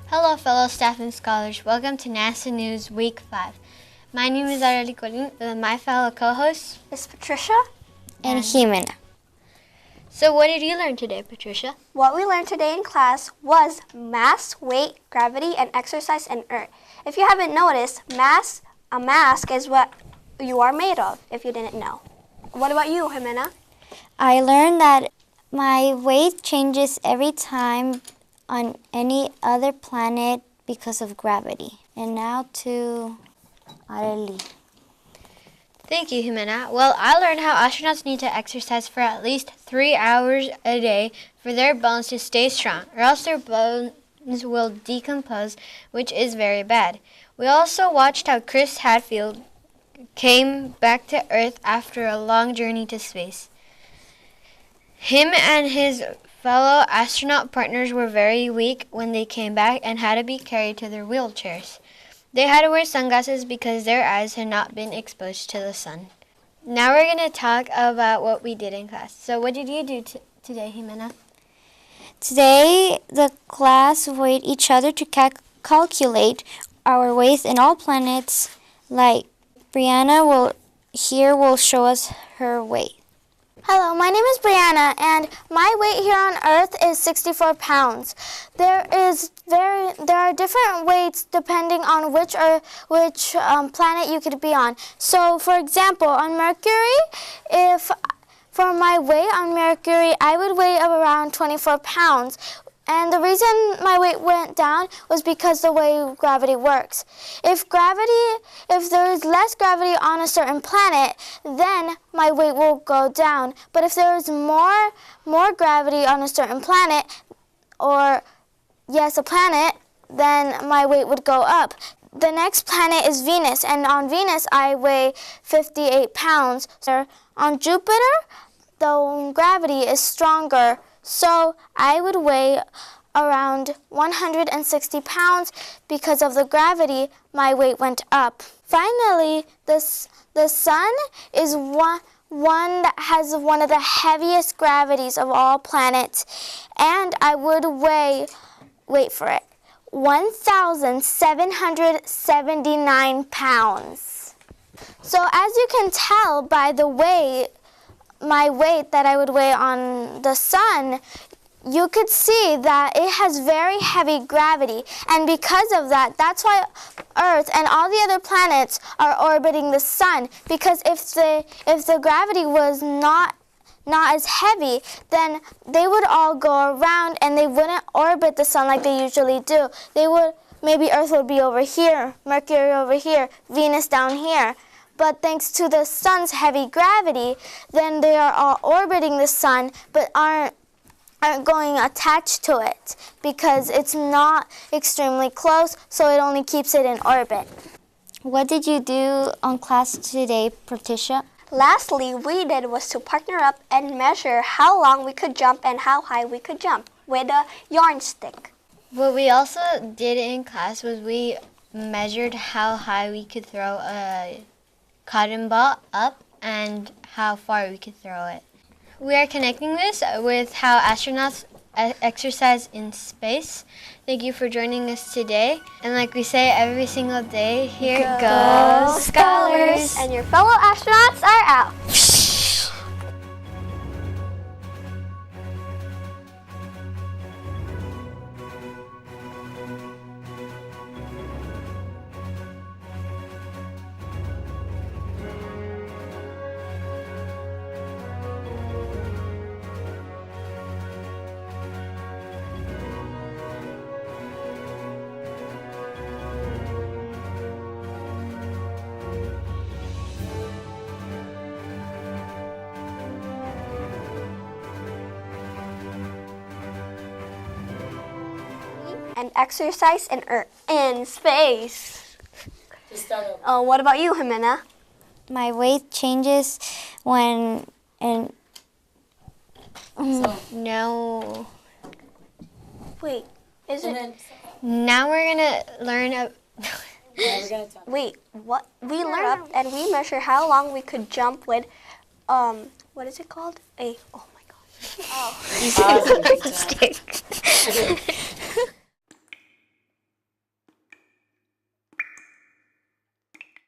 Hello, fellow staff and scholars. Welcome to NASA News Week 5. My name is Arely Colin, and my fellow co-hosts is Patricia and Jimena. So what did you learn today, Patricia? What we learned today in class was mass, weight, gravity, and exercise and earth. If you haven't noticed, a mask is what you are made of, if you didn't know. What about you, Jimena? I learned that my weight changes every time on any other planet because of gravity. And now to Arely. Thank you, Jimena. Well, I learned how astronauts need to exercise for at least 3 hours a day for their bones to stay strong, or else their bones will decompose, which is very bad. We also watched how Chris Hadfield came back to Earth after a long journey to space. Him and his fellow astronaut partners were very weak when they came back and had to be carried to their wheelchairs. They had to wear sunglasses because their eyes had not been exposed to the sun. Now we're going to talk about what we did in class. So what did you do today, Jimena? Today, the class weighed each other to calculate our weight in all planets. Like Brianna will show us her weight. Hello, my name is Brianna, and my weight here on Earth is 64 pounds. There are different weights depending on which planet you could be on. So, for example, on Mercury, for my weight on Mercury, I would weigh around 24 pounds. And the reason my weight went down was because the way gravity works. If there is less gravity on a certain planet, then my weight will go down. But if there is more gravity on a certain planet, a planet, then my weight would go up. The next planet is Venus, and on Venus I weigh 58 pounds. On Jupiter, the gravity is stronger, so I would weigh around 160 pounds. Because of the gravity, my weight went up. Finally, the sun is one that has one of the heaviest gravities of all planets, and I would weigh, wait for it, 1,779 pounds. So as you can tell by the weight, my weight that I would weigh on the sun, you could see that it has very heavy gravity. And because of that, that's why Earth and all the other planets are orbiting the sun. Because if the gravity was not as heavy, then they would all go around and they wouldn't orbit the sun like they usually do. Maybe Earth would be over here, Mercury over here, Venus down here. But thanks to the sun's heavy gravity, then they are all orbiting the sun, but aren't going attached to it because it's not extremely close, so it only keeps it in orbit. What did you do on class today, Patricia? Lastly, we did was to partner up and measure how long we could jump and how high we could jump with a yarn stick. What we also did in class was we measured how high we could throw a cotton ball up and how far we could throw it. We are connecting this with how astronauts exercise in space. Thank you for joining us today. And like we say every single day, here go scholars! And your fellow astronauts are out. And exercise in space. What about you, Jimena? My weight changes when No. Wait, is it? Now we're gonna learn. Wait, what? We learned and we measure how long we could jump with what is it called? Oh my gosh. You said stick.